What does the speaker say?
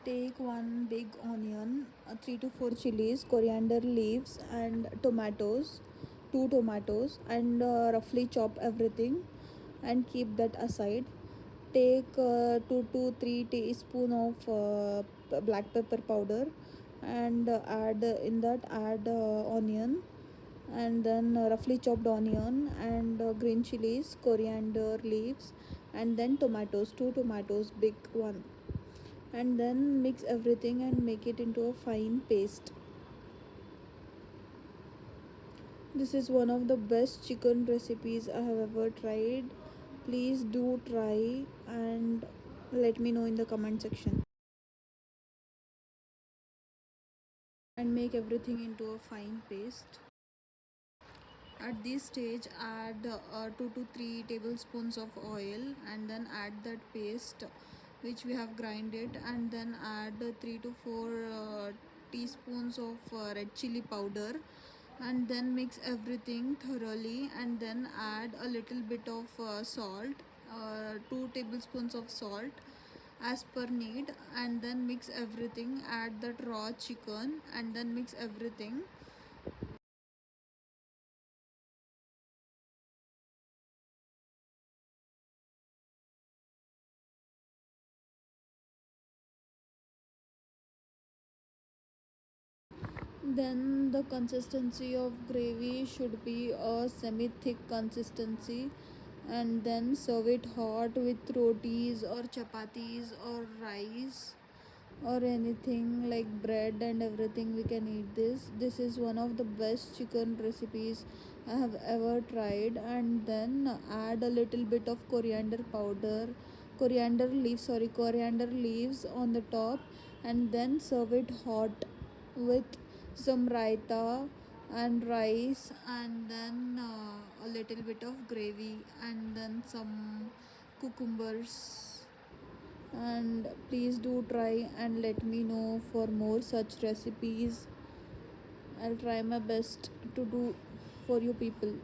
Take one big onion, 3 to 4 chilies, coriander leaves, and tomatoes, 2 tomatoes, and roughly chop everything and keep that aside. Take 2 to 3 teaspoon of black pepper powder and add in that add onion, and then roughly chopped onion and green chilies, coriander leaves, and then tomatoes, 2 tomatoes, big one, and then mix everything and make it into a fine paste. This is one of the best chicken recipes I have ever tried. Please do try and let me know in the comment section. And make everything into a fine paste. At this stage, add 2 to 3 tablespoons of oil and then add that paste which we have grinded, and then add 3 to 4 teaspoons of red chili powder, and then mix everything thoroughly, and then add a little bit of salt, 2 tablespoons of salt as per need, and then mix everything. Add that raw chicken and then mix everything. Then the consistency of gravy should be a semi thick consistency, and then serve it hot with rotis or chapatis or rice or anything like bread and everything. We can eat this. This is one of the best chicken recipes I have ever tried. And then add a little bit of coriander leaves on the top, and then serve it hot with some raita and rice, and then a little bit of gravy, and then some cucumbers. And please do try and let me know for more such recipes. I'll try my best to do for you people.